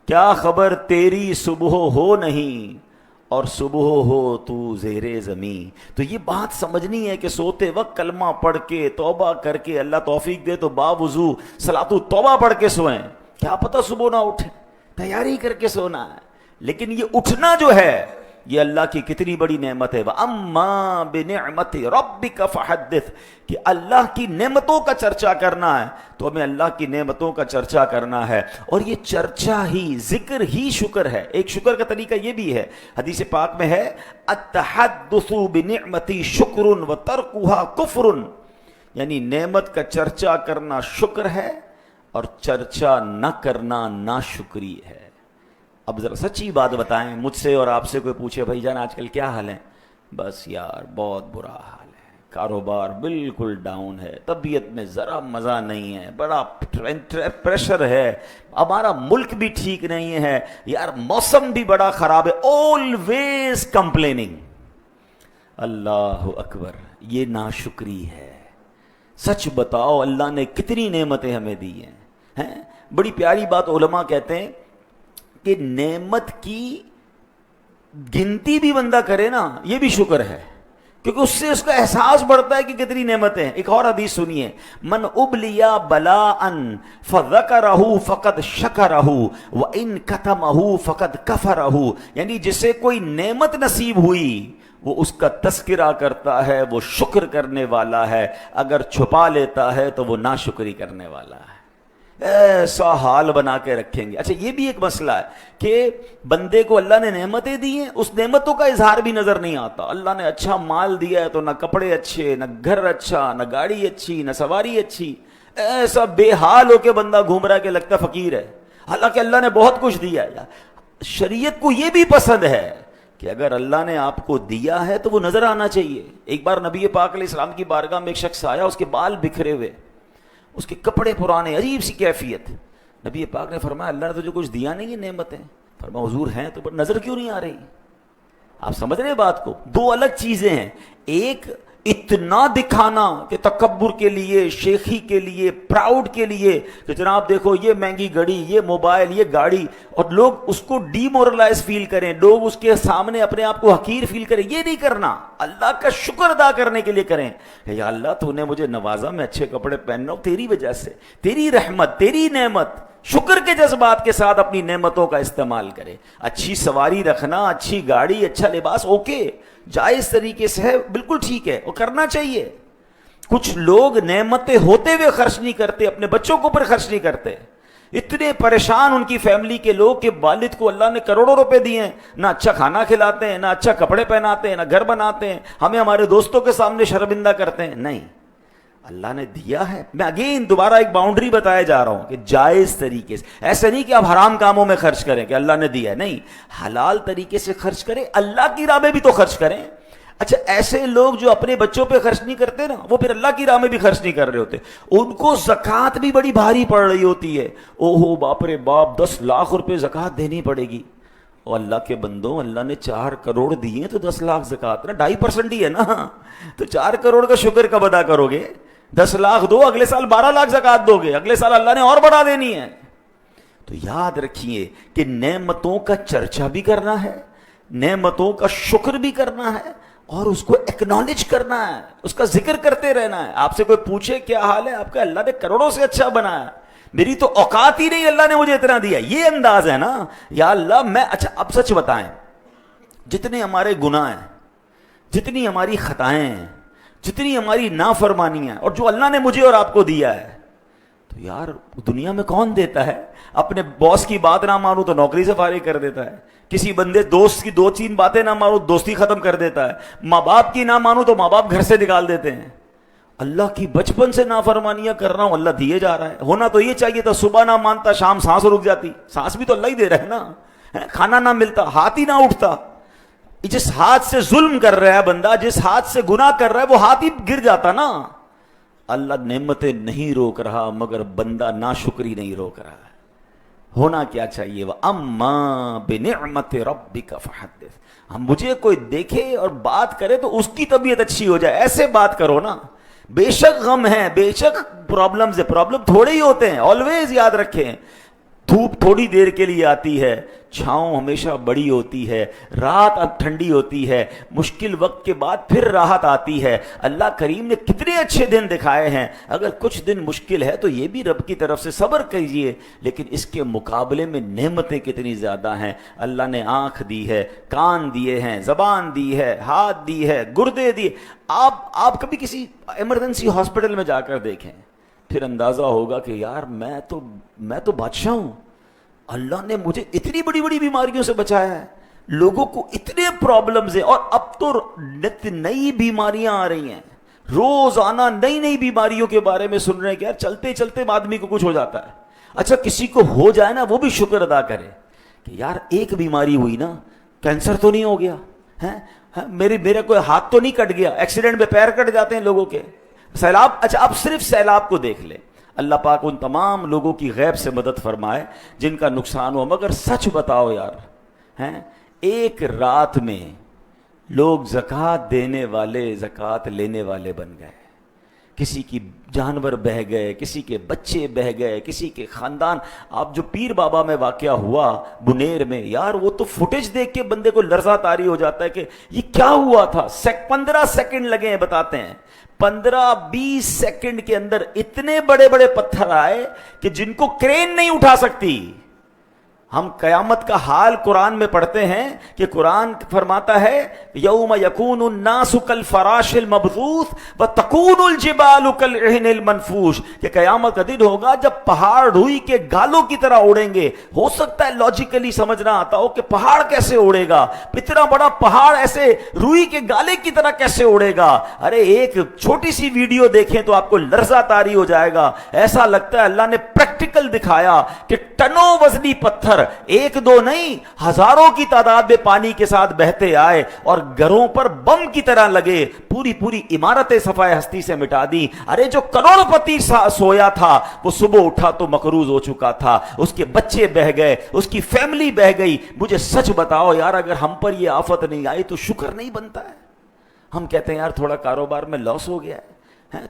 کیا خبر تیری صبح ہو نہیں اور صبح ہو تو زیر زمین۔ تو یہ بات سمجھنی ہے کہ سوتے وقت کلمہ پڑھ کے توبہ کر کے، اللہ توفیق دے تو باوضو صلاۃ توبہ پڑھ کے سوئیں، کیا پتہ صبح نہ اٹھیں، تیاری کر کے سونا ہے۔ لیکن یہ اٹھنا جو ہے یہ اللہ کی کتنی بڑی نعمت ہے۔ وَأَمَّا بِنِعْمَتِ رَبِّكَ فَحَدِّثْ، کہ اللہ کی نعمتوں کا چرچا کرنا ہے تو ہمیں اللہ کی نعمتوں کا چرچا کرنا ہے، اور یہ چرچا ہی، ذکر ہی شکر ہے۔ ایک شکر کا طریقہ یہ بھی ہے، حدیث پاک میں ہے التحدث بنعمتی شکر وترکها کفر، یعنی نعمت کا چرچا کرنا شکر ہے اور چرچا نہ کرنا ناشکری ہے۔ اب ذرا سچی بات بتائیں، مجھ سے اور آپ سے کوئی پوچھے بھائی جان آج کل کیا حال ہے، بس یار بہت برا حال ہے، کاروبار بالکل ڈاؤن ہے، طبیعت میں ذرا مزہ نہیں ہے، بڑا پریشر ہے، ہمارا ملک بھی ٹھیک نہیں ہے یار، موسم بھی بڑا خراب ہے، آلویز کمپلیننگ۔ اللہ اکبر، یہ ناشکری ہے۔ سچ بتاؤ اللہ نے کتنی نعمتیں ہمیں دی ہیں۔ بڑی پیاری بات علماء کہتے ہیں کہ نعمت کی گنتی بھی بندہ کرے نا، یہ بھی شکر ہے، کیونکہ اس سے اس کا احساس بڑھتا ہے کہ کتنی نعمتیں ہیں۔ ایک اور حدیث سنیے، من ابلیا بلاء فذکرہ فقد شکرہ وان کتمہ فقد کفرہ، یعنی جسے کوئی نعمت نصیب ہوئی وہ اس کا تذکرہ کرتا ہے، وہ شکر کرنے والا ہے، اگر چھپا لیتا ہے تو وہ ناشکری کرنے والا ہے۔ ایسا حال بنا کے رکھیں گے۔ اچھا یہ بھی ایک مسئلہ ہے کہ بندے کو اللہ نے نعمتیں دی ہیں، اس نعمتوں کا اظہار بھی نظر نہیں آتا۔ اللہ نے اچھا مال دیا ہے تو نہ کپڑے اچھے، نہ گھر اچھا، نہ گاڑی اچھی، نہ سواری اچھی، ایسا بے حال ہو کے بندہ گھوم رہا ہے کہ لگتا فقیر ہے، حالانکہ اللہ نے بہت کچھ دیا ہے۔ شریعت کو یہ بھی پسند ہے کہ اگر اللہ نے آپ کو دیا ہے تو وہ نظر آنا چاہیے۔ ایک بار نبی پاک علیہ السلام کی بارگاہ میں ایک شخص آیا، اس کے بال بکھرے ہوئے، اس کے کپڑے پرانے، عجیب سی کیفیت۔ نبی پاک نے فرمایا اللہ نے تجھے کچھ دیا نہیں ہے نعمتیں؟ فرمایا حضور ہیں تو پر نظر کیوں نہیں آ رہی؟ آپ سمجھ رہے ہیں بات کو؟ دو الگ چیزیں ہیں، ایک اتنا دکھانا کہ تکبر کے لیے، شیخی کے لیے، پراؤڈ کے لیے کہ جناب دیکھو یہ مہنگی گھڑی، یہ موبائل، یہ گاڑی، اور لوگ اس کو ڈی مورلائز فیل کریں، لوگ اس کے سامنے اپنے آپ کو حقیر فیل کریں، یہ نہیں کرنا۔ اللہ کا شکر ادا کرنے کے لیے کریں کہ یا اللہ تو نے مجھے نوازا، میں اچھے کپڑے پہن رہا ہوں تیری وجہ سے، تیری رحمت، تیری نعمت۔ شکر کے جذبات کے ساتھ اپنی نعمتوں کا استعمال کرے۔ اچھی سواری رکھنا، اچھی گاڑی، اچھا لباس، اوکے، جائز طریقے سے ہے، بالکل ٹھیک ہے، وہ کرنا چاہیے۔ کچھ لوگ نعمتیں ہوتے ہوئے خرچ نہیں کرتے، اپنے بچوں کو پر خرچ نہیں کرتے، اتنے پریشان ان کی فیملی کے لوگ کہ والد کو اللہ نے کروڑوں روپے دیے ہیں، نہ اچھا کھانا کھلاتے ہیں، نہ اچھا کپڑے پہناتے ہیں، نہ گھر بناتے ہیں، ہمیں ہمارے دوستوں کے سامنے شرمندہ کرتے ہیں۔ نہیں، اللہ نے دیا ہے۔ میں اگین دوبارہ ایک باؤنڈری بتایا جا رہا ہوں کہ جائز طریقے سے، ایسا نہیں کہ آپ حرام کاموں میں خرچ کریں کہ اللہ نے دیا ہے، نہیں، حلال طریقے سے خرچ کریں، اللہ کی راہ میں بھی تو خرچ کریں۔ اچھا ایسے لوگ جو اپنے بچوں پہ خرچ نہیں کرتے نا، وہ پھر اللہ کی راہ میں بھی خرچ نہیں کر رہے ہوتے، ان کو زکوٰۃ بھی بڑی بھاری پڑ رہی ہوتی ہے۔ اوہو باپ رے باپ، 10 لاکھ روپے زکوٰۃ دینی پڑے گی۔ اور اللہ کے بندوں، اللہ نے 4 کروڑ دیے تو 10 لاکھ زکوٰۃ نا 2.5% ہی ہے نا، تو 4 کروڑ کا شکر کب ادا کرو گے؟ 10 لاکھ دو، اگلے سال 12 لاکھ زکوٰۃ دو گے، اگلے سال اللہ نے اور بڑھا دینی ہے۔ تو یاد رکھیے کہ نعمتوں کا چرچا بھی کرنا ہے، نعمتوں کا شکر بھی کرنا ہے، اور اس کو ایکنالج کرنا ہے، اس کا ذکر کرتے رہنا ہے۔ آپ سے کوئی پوچھے کیا حال ہے آپ کا، اللہ نے کروڑوں سے اچھا بنایا، میری تو اوقات ہی نہیں، اللہ نے مجھے اتنا دیا، یہ انداز ہے نا۔ یا اللہ میں، اچھا اب سچ بتائیں، جتنے ہمارے گناہ ہیں، جتنی ہماری خطائیں ہیں، جتنی ہماری نافرمانیاں ہیں، اور جو اللہ نے مجھے اور آپ کو دیا ہے، تو یار دنیا میں کون دیتا ہے؟ اپنے باس کی بات نہ مانو تو نوکری سے فارغ کر دیتا ہے، کسی بندے دوست کی 2-3 باتیں نہ مانو دوستی ختم کر دیتا ہے، ماں باپ کی نہ مانو تو ماں باپ گھر سے نکال دیتے ہیں۔ اللہ کی بچپن سے نافرمانیاں کر رہا ہوں، اللہ دیے جا رہا ہے۔ ہونا تو یہ چاہیے تھا صبح نہ مانتا شام سانس رک جاتی، سانس بھی تو اللہ ہی دے رہا ہے نا، کھانا نہ ملتا، ہاتھ ہی نہ اٹھتا۔ جس ہاتھ سے ظلم کر رہا ہے بندہ، جس ہاتھ سے گناہ کر رہا ہے، وہ ہاتھ ہی گر جاتا نا۔ اللہ نعمتیں نہیں روک رہا مگر بندہ ناشکری نہیں روک رہا ہے۔ ہونا کیا چاہیے؟ وَأَمَّا بِنِعْمَةِ رَبِّكَ فَحَدِّثْ۔ ہم مجھے کوئی دیکھے اور بات کرے تو اس کی طبیعت اچھی ہو جائے، ایسے بات کرو نا۔ بے شک غم ہے، بے شک پرابلمز ہے، پرابلم تھوڑے ہی ہوتے ہیں، آلویز یاد رکھیں، دھوپ تھوڑی دیر کے لیے آتی ہے، چھاؤں ہمیشہ بڑی ہوتی ہے، رات اب ٹھنڈی ہوتی ہے، مشکل وقت کے بعد پھر راحت آتی ہے۔ اللہ کریم نے کتنے اچھے دن دکھائے ہیں، اگر کچھ دن مشکل ہے تو یہ بھی رب کی طرف سے صبر کیجئے، لیکن اس کے مقابلے میں نعمتیں کتنی زیادہ ہیں۔ اللہ نے آنکھ دی ہے، کان دیے ہیں، زبان دی ہے، ہاتھ دی ہے، گردے دیے۔ آپ کبھی کسی ایمرجنسی ہاسپٹل میں جا کر دیکھیں، پھر اندازہ ہوگا کہ یار میں تو بادشاہ ہوں، اللہ نے مجھے اتنی بڑی بڑی بیماریوں سے بچایا ہے، لوگوں کو اتنے پرابلمز ہیں، اور اب تو نئی بیماریاں آ رہی ہیں، روزانہ نئی بیماریوں کے بارے میں سن رہے ہیں کہ یار چلتے چلتے آدمی کو کچھ ہو جاتا ہے۔ اچھا کسی کو ہو جائے نا، وہ بھی شکر ادا کرے کہ یار ایک بیماری ہوئی نا، کینسر تو نہیں ہو گیا ہے، میرا کوئی ہاتھ تو نہیں کٹ گیا، ایکسیڈنٹ میں پیر کٹ جاتے ہیں لوگوں کے، سیلاب. اچھا اب صرف سیلاب کو دیکھ لیں. اللہ پاک ان تمام لوگوں کی غیب سے مدد فرمائے جن کا نقصان ہوا. مگر سچ بتاؤ یار، ہیں ایک رات میں لوگ زکوٰۃ دینے والے زکوٰۃ لینے والے بن گئے. کسی کی جانور بہہ گئے، کسی کے بچے بہہ گئے، کسی کے خاندان. آپ جو پیر بابا میں واقعہ ہوا بنیر میں، یار وہ تو فوٹیج دیکھ کے بندے کو لرزہ طاری ہو جاتا ہے کہ یہ کیا ہوا تھا. 15 سیکنڈ لگے ہیں بتاتے ہیں، 15-20 سیکنڈ کے اندر اتنے بڑے بڑے پتھر آئے کہ جن کو کرین نہیں اٹھا سکتی. ہم قیامت کا حال قرآن میں پڑھتے ہیں کہ قرآن فرماتا ہے یوم یکون الناس کالفراش المبثوث وتکون الجبال کالعہن المنفوش، کہ قیامت کا دن ہوگا جب پہاڑ روئی کے گالوں کی طرح اڑیں گے. ہو سکتا ہے لاجیکلی سمجھنا آتا ہو کہ پہاڑ کیسے اڑے گا، اتنا بڑا پہاڑ ایسے روئی کے گالے کی طرح کیسے اڑے گا. ارے ایک چھوٹی سی ویڈیو دیکھیں تو آپ کو لرزہ طاری ہو جائے گا. ایسا لگتا ہے اللہ نے پریکٹیکل دکھایا کہ ٹنوں وزنی پتھر ایک دو نہیں ہزاروں کی تعداد میں پانی کے ساتھ بہتے آئے اور گھروں پر بم کی طرح لگے، پوری عمارتیں صفائے ہستی سے مٹا دی. ارے جو کروڑ پتی سویا تھا وہ صبح اٹھا تو مقروض ہو چکا تھا، اس کے بچے بہہ گئے، اس کی فیملی بہہ گئی. مجھے سچ بتاؤ یار، اگر ہم پر یہ آفت نہیں آئی تو شکر نہیں بنتا ہے. ہم کہتے ہیں یار تھوڑا کاروبار میں لاس ہو گیا ہے،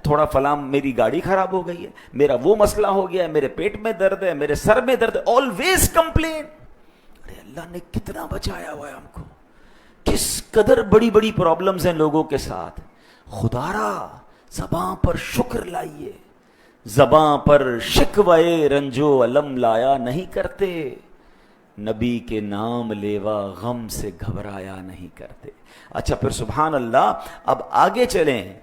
تھوڑا فلاں میری گاڑی خراب ہو گئی ہے، میرا وہ مسئلہ ہو گیا ہے، میرے پیٹ میں درد ہے، میرے سر میں درد ہے. Always complain. ارے اللہ نے کتنا بچایا ہوا ہے ہم کو، کس قدر بڑی بڑی پرابلمز ہیں لوگوں کے ساتھ. خدا را زباں پر شکر لائیے، زباں پر شکوے رنجو علم لایا نہیں کرتے، نبی کے نام لیوا غم سے گھبرایا نہیں کرتے. اچھا پھر سبحان اللہ، اب آگے چلیں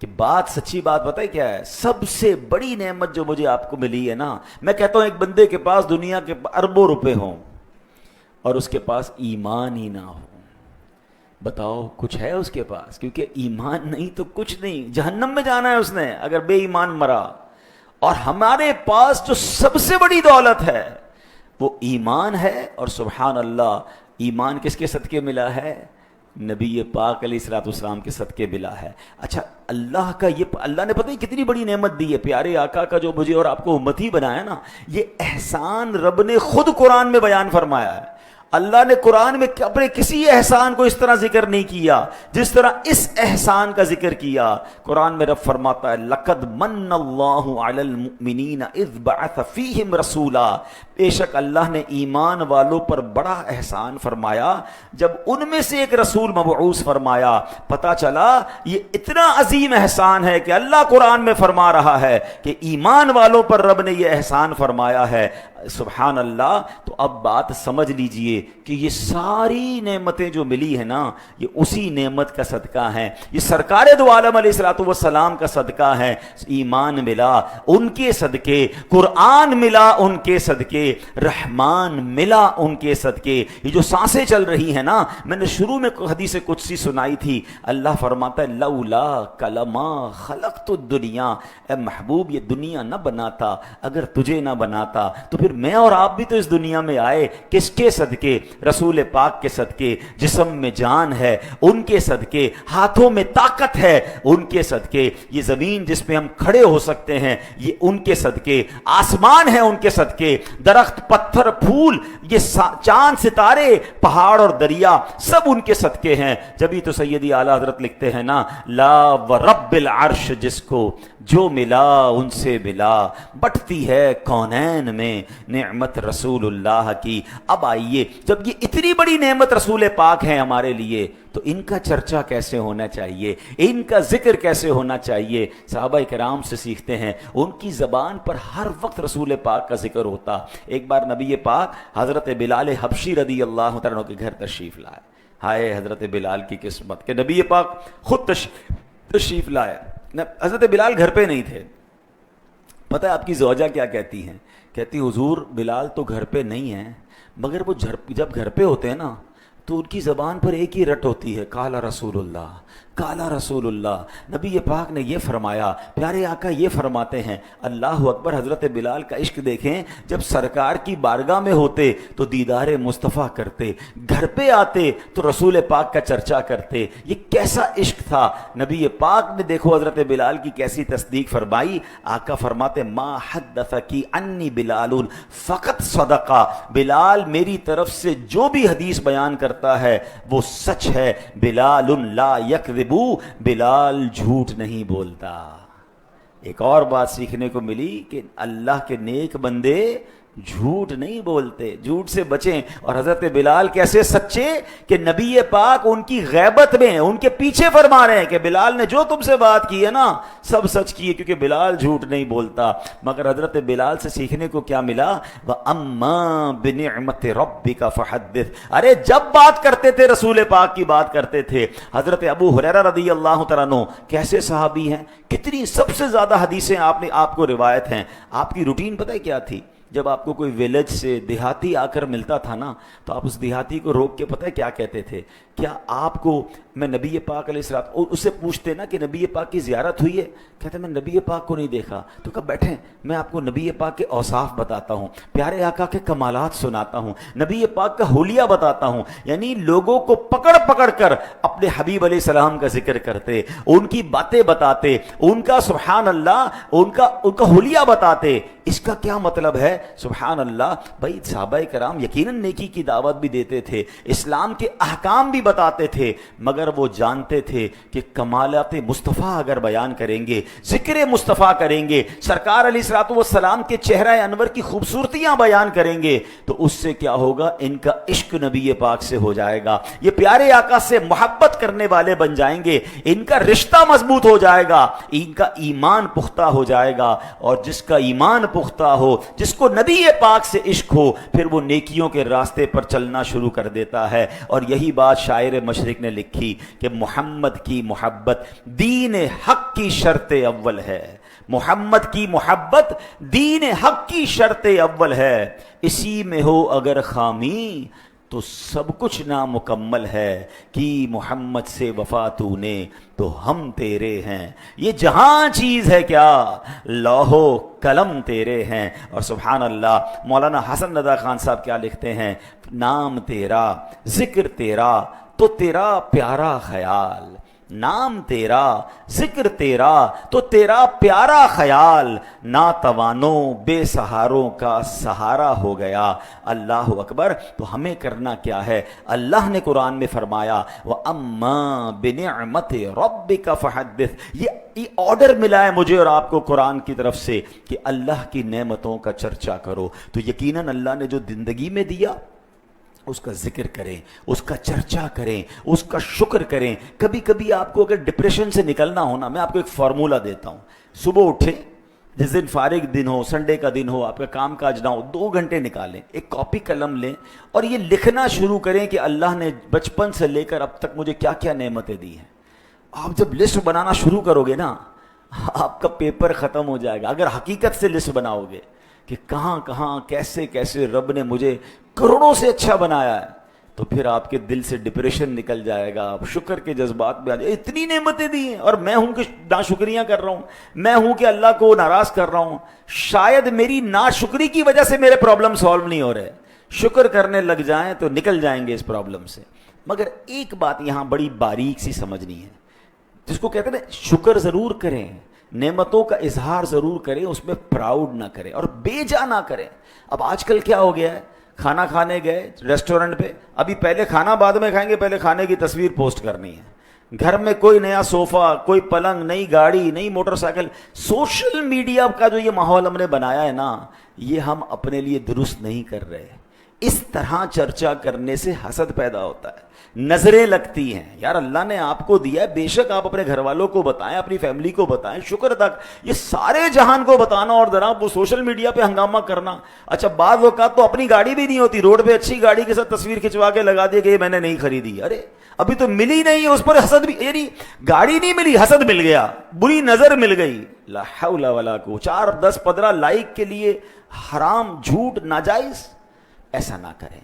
کہ بات سچی بات بتائے کیا ہے. سب سے بڑی نعمت جو مجھے آپ کو ملی ہے نا، میں کہتا ہوں ایک بندے کے پاس دنیا کے اربوں روپے ہوں اور اس کے پاس ایمان ہی نہ ہو، بتاؤ کچھ ہے اس کے پاس؟ کیونکہ ایمان نہیں تو کچھ نہیں، جہنم میں جانا ہے اس نے اگر بے ایمان مرا. اور ہمارے پاس جو سب سے بڑی دولت ہے وہ ایمان ہے. اور سبحان اللہ، ایمان کس کے صدقے ملا ہے؟ نبی پاک علیہ الصلوۃ والسلام کے صدقے ملا ہے. اچھا اللہ کا یہ، اللہ نے پتہ نہیں کتنی بڑی نعمت دی ہے پیارے آقا کا جو مجھے اور آپ کو امتی بنایا نا. یہ احسان رب نے خود قرآن میں بیان فرمایا ہے. اللہ نے قرآن میں اپنے کسی احسان کو اس طرح ذکر نہیں کیا جس طرح اس احسان کا ذکر کیا. قرآن میں رب فرماتا ہے لقد من اللہ علی المؤمنین اذ بعث فیہم رسولا، بے شک اللہ نے ایمان والوں پر بڑا احسان فرمایا جب ان میں سے ایک رسول مبعوث فرمایا. پتہ چلا یہ اتنا عظیم احسان ہے کہ اللہ قرآن میں فرما رہا ہے کہ ایمان والوں پر رب نے یہ احسان فرمایا ہے. سبحان اللہ. تو اب بات سمجھ لیجئے کہ یہ ساری نعمتیں جو ملی ہیں نا، یہ اسی نعمت کا صدقہ ہیں. یہ سرکار دو عالم علیہ الصلوۃ والسلام کا صدقہ ہے. ایمان ملا ان کے صدقے، قرآن ملا ان کے صدقے، رحمان ملا ان کے صدقے. یہ جو سانسیں چل رہی ہیں نا، میں نے شروع میں حدیث قدسی سنائی تھی. اللہ فرماتا ہے لولا کلما خلقت الدنیا، اے محبوب یہ دنیا نہ بناتا اگر تجھے نہ بناتا تو پھر میں اور آپ بھی تو اس دنیا میں آئے. کس کے صدقے؟ رسول پاک کے صدقے. جسم میں جان ہے ان کے صدقے، ہاتھوں میں طاقت ہے ان کے صدقے، یہ زمین جس پہ ہم کھڑے ہو سکتے ہیں یہ ان کے صدقے، آسمان ہے ان کے صدقے، درخت پتھر پھول، یہ چاند ستارے پہاڑ اور دریا سب ان کے صدقے ہیں. جبھی تو سیدی اعلیٰ حضرت لکھتے ہیں نا لا ورب العرش، جس کو جو ملا ان سے ملا، بٹتی ہے کونین میں نعمت رسول اللہ کی. اب آئیے جب یہ اتنی بڑی نعمت رسول پاک ہے ہمارے لیے تو ان کا چرچا کیسے ہونا چاہیے، ان کا ذکر کیسے ہونا چاہیے. صحابہ کرام سے سیکھتے ہیں، ان کی زبان پر ہر وقت رسول پاک کا ذکر ہوتا. ایک بار نبی پاک حضرت بلال حبشی رضی اللہ عنہ کے گھر تشریف لائے. ہائے حضرت بلال کی قسمت کہ نبی پاک خود تشریف لائے. حضرت بلال گھر پہ نہیں تھے. پتہ ہے آپ کی زوجہ کیا کہتی ہیں؟ کہتی حضور بلال تو گھر پہ نہیں ہیں، مگر وہ جب گھر پہ ہوتے ہیں نا تو ان کی زبان پر ایک ہی رٹ ہوتی ہے قال رسول اللہ قال رسول اللہ، نبی پاک نے یہ فرمایا، پیارے آقا یہ فرماتے ہیں، اللہ اکبر، حضرت بلال کا عشق دیکھیں، جب سرکار کی بارگاہ میں ہوتے تو دیدار مصطفیٰ کرتے، گھر پہ آتے تو رسول پاک کا چرچا کرتے۔ یہ کیسا عشق تھا! نبی پاک نے دیکھو حضرت بلال کی کیسی تصدیق فرمائی۔ آقا فرماتے ما حدثکی انی بلال فقط صدقہ، بلال میری طرف سے جو بھی حدیث بیان کرتا ہے وہ سچ ہے، بلال لا یکذب، بلال جھوٹ نہیں بولتا۔ ایک اور بات سیکھنے کو ملی کہ اللہ کے نیک بندے جھوٹ نہیں بولتے، جھوٹ سے بچیں۔ اور حضرت بلال کیسے سچے کہ نبی پاک ان کی غیبت میں ان کے پیچھے فرما رہے ہیں کہ بلال نے جو تم سے بات کی ہے نا سب سچ کی ہے، کیونکہ بلال جھوٹ نہیں بولتا۔ مگر حضرت بلال سے سیکھنے کو کیا ملا؟ وَأَمَّا بِنِعْمَةِ رَبِّكَ فَحَدِّثْ، ارے جب بات کرتے تھے رسول پاک کی بات کرتے تھے۔ حضرت ابو ہریرہ رضی اللہ تعالیٰ عنہ کیسے صحابی ہیں، کتنی سب سے زیادہ حدیثیں آپ کو روایت ہیں۔ آپ کی روٹین پتہ ہے کیا تھی؟ جب آپ کو کوئی ویلیج سے دیہاتی آ کر ملتا تھا نا تو آپ اس دیہاتی کو روک کے پتہ ہے کیا کہتے تھے؟ کیا آپ کو میں نبی پاک علیہ السلام، اور اس سے پوچھتے نا کہ نبی پاک کی زیارت ہوئی ہے؟ کہتے میں نبی پاک کو نہیں دیکھا۔ تو کہا بیٹھیں میں آپ کو نبی پاک کے اوصاف بتاتا ہوں، پیارے آقا کے کمالات سناتا ہوں، نبی پاک کا حلیہ بتاتا ہوں۔ یعنی لوگوں کو پکڑ پکڑ کر اپنے حبیب علیہ السلام کا ذکر کرتے، ان کی باتیں بتاتے، ان کا سبحان اللہ ان کا حلیہ بتاتے۔ اس کا کیا مطلب ہے؟ سبحان اللہ بھائی، صحابہ کرام یقیناً نیکی کی دعوت بھی دیتے تھے، اسلام کے احکام بھی بتاتے تھے، مگر وہ جانتے تھے کہ کمالات مصطفیٰ اگر بیان کریں گے، ذکر مصطفیٰ کریں گے، سرکار علیہ الصلوۃ والسلام کے چہرہ انور کی خوبصورتیاں بیان کریں گے تو اس سے کیا ہوگا؟ ان کا عشق نبی پاک سے ہو جائے گا، یہ پیارے آقا سے محبت کرنے والے بن جائیں گے، ان کا رشتہ مضبوط ہو جائے گا، ان کا ایمان پختہ ہو جائے گا۔ اور جس کا ایمان پختہ ہو، جس کو نبی پاک سے عشق ہو، پھر وہ نیکیوں کے راستے پر چلنا شروع کر دیتا ہے۔ اور یہی بات شاعر مشرق نے لکھی کہ محمد کی محبت دین حق کی شرط اول ہے، محمد کی محبت دین حق کی شرط اول ہے، اسی میں ہو اگر خامی تو سب کچھ نامکمل ہے، کہ محمد سے وفا تو نے تو ہم تیرے ہیں، یہ جہاں چیز ہے کیا لوح و قلم تیرے ہیں۔ اور سبحان اللہ مولانا حسن رضا خان صاحب کیا لکھتے ہیں؟ نام تیرا ذکر تیرا تو تیرا پیارا خیال، نام تیرا ذکر تیرا تو تیرا پیارا خیال، ناتوانوں بے سہاروں کا سہارا ہو گیا۔ اللہ اکبر۔ تو ہمیں کرنا کیا ہے؟ اللہ نے قرآن میں فرمایا وَأَمَّا بِنِعْمَةِ رَبِّكَ فَحَدِّثْ، یہ آرڈر ملا ہے مجھے اور آپ کو قرآن کی طرف سے کہ اللہ کی نعمتوں کا چرچا کرو۔ تو یقیناً اللہ نے جو زندگی میں دیا اس کا ذکر کریں، اس کا چرچا کریں، اس کا شکر کریں۔ کبھی کبھی آپ کو اگر ڈپریشن سے نکلنا ہو نا، میں آپ کو ایک فارمولہ دیتا ہوں، صبح اٹھیں، جس دن فارغ دن ہو، سنڈے کا دن ہو، آپ کا کام کاج نہ ہو، 2 گھنٹے نکالیں، ایک کاپی قلم لیں اور یہ لکھنا شروع کریں کہ اللہ نے بچپن سے لے کر اب تک مجھے کیا کیا نعمتیں دی ہیں۔ آپ جب لسٹ بنانا شروع کرو گے نا آپ کا پیپر ختم ہو جائے گا۔ اگر حقیقت سے لسٹ بناؤ گے کہ کہاں کہاں کیسے کیسے رب نے مجھے کروڑوں سے اچھا بنایا ہے، تو پھر آپ کے دل سے ڈپریشن نکل جائے گا، آپ شکر کے جذبات میں آ جائے، اتنی نعمتیں دی ہیں اور میں ہوں کہ ناشکریاں کر رہا ہوں، میں ہوں کہ اللہ کو ناراض کر رہا ہوں۔ شاید میری ناشکری کی وجہ سے میرے پرابلم سالو نہیں ہو رہے، شکر کرنے لگ جائیں تو نکل جائیں گے اس پرابلم سے۔ مگر ایک بات یہاں بڑی باریک سی سمجھنی ہے، جس کو کہتے ہیں نا شکر ضرور کریں، نعمتوں کا اظہار ضرور کریں، اس میں پراؤڈ نہ کریں اور بے جا نہ کریں۔ اب آج کل کیا ہو گیا ہے، کھانا کھانے گئے ریسٹورنٹ پہ، ابھی پہلے کھانا بعد میں کھائیں گے، پہلے کھانے کی تصویر پوسٹ کرنی ہے۔ گھر میں کوئی نیا صوفہ، کوئی پلنگ، نئی گاڑی، نئی موٹر سائیکل۔ سوشل میڈیا کا جو یہ ماحول ہم نے بنایا ہے نا، یہ ہم اپنے لیے درست نہیں کر رہے۔ اس طرح چرچا کرنے سے حسد پیدا ہوتا ہے، نظریں لگتی ہیں۔ یار اللہ نے آپ کو دیا ہے، بے شک آپ اپنے گھر والوں کو بتائیں، اپنی فیملی کو بتائیں، شکر تک یہ سارے جہان کو بتانا اور ذرا وہ سوشل میڈیا پہ ہنگامہ کرنا۔ اچھا بعض اوقات تو اپنی گاڑی بھی نہیں ہوتی، روڈ پہ اچھی گاڑی کے ساتھ تصویر کھنچوا کے لگا دیا کہ یہ میں نے نہیں خریدی، ارے ابھی تو ملی نہیں ہے، اس پر حسد بھی، یعنی گاڑی نہیں ملی، حسد مل گیا، بری نظر مل گئی۔ لا حول ولا قوت۔ 4 10 15 لائک کے لیے حرام، جھوٹ، ناجائز، ایسا نہ کریں۔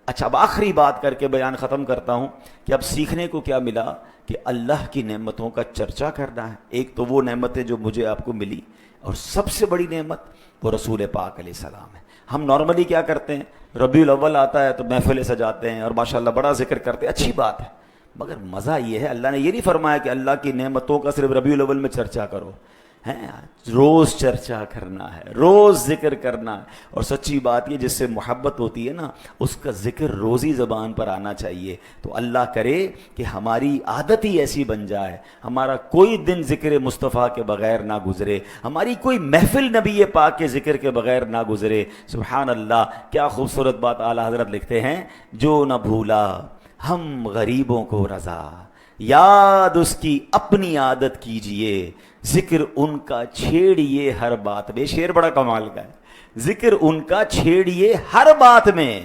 اچھا اب آخری بات کر کے بیان ختم کرتا ہوں کہ اب سیکھنے کو کیا ملا کہ اللہ کی نعمتوں کا چرچا کرنا ہے. ایک تو وہ نعمتیں جو مجھے آپ کو ملی، اور سب سے بڑی نعمت وہ رسول پاک علیہ السلام ہے. ہم نارملی کیا کرتے ہیں، ربیع الاول آتا ہے تو محفلیں سجاتے ہیں اور ماشاءاللہ بڑا ذکر کرتے ہیں، اچھی بات ہے، مگر مزہ یہ ہے اللہ نے یہ نہیں فرمایا کہ اللہ کی نعمتوں کا صرف ربیع الاول میں چرچا کرو. ہیں روز چرچا کرنا ہے، روز ذکر کرنا ہے. اور سچی بات یہ جس سے محبت ہوتی ہے نا اس کا ذکر روزی زبان پر آنا چاہیے. تو اللہ کرے کہ ہماری عادت ہی ایسی بن جائے، ہمارا کوئی دن ذکر مصطفیٰ کے بغیر نہ گزرے، ہماری کوئی محفل نبی پاک کے ذکر کے بغیر نہ گزرے. سبحان اللہ، کیا خوبصورت بات اعلیٰ حضرت لکھتے ہیں، جو نہ بھولا ہم غریبوں کو رضا، یاد اس کی اپنی عادت کیجئے، ذکر ان کا چھیڑیے ہر بات میں. شعر بڑا کمال کا ہے، ذکر ان کا چھیڑیے ہر بات میں،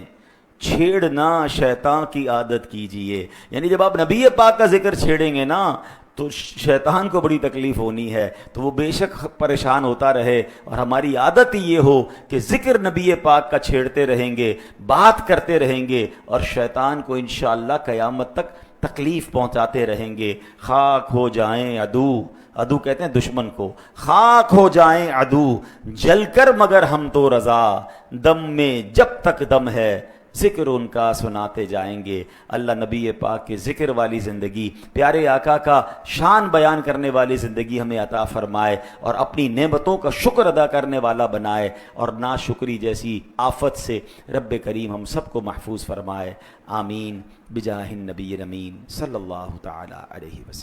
چھیڑنا شیطان کی عادت کیجئے. یعنی جب آپ نبی پاک کا ذکر چھیڑیں گے نا تو شیطان کو بڑی تکلیف ہونی ہے، تو وہ بے شک پریشان ہوتا رہے. اور ہماری عادت ہی یہ ہو کہ ذکر نبی پاک کا چھیڑتے رہیں گے، بات کرتے رہیں گے، اور شیطان کو انشاءاللہ قیامت تک تکلیف پہنچاتے رہیں گے. خاک ہو جائیں عدو کہتے ہیں دشمن کو، خاک ہو جائیں عدو جل کر مگر ہم تو رضا، دم میں جب تک دم ہے ذکر ان کا سناتے جائیں گے. اللہ نبی پاک کے ذکر والی زندگی، پیارے آقا کا شان بیان کرنے والی زندگی ہمیں عطا فرمائے، اور اپنی نعمتوں کا شکر ادا کرنے والا بنائے، اور ناشکری جیسی آفت سے رب کریم ہم سب کو محفوظ فرمائے. آمین بجاہ النبی الامین صلی اللہ تعالی علیہ وسلم.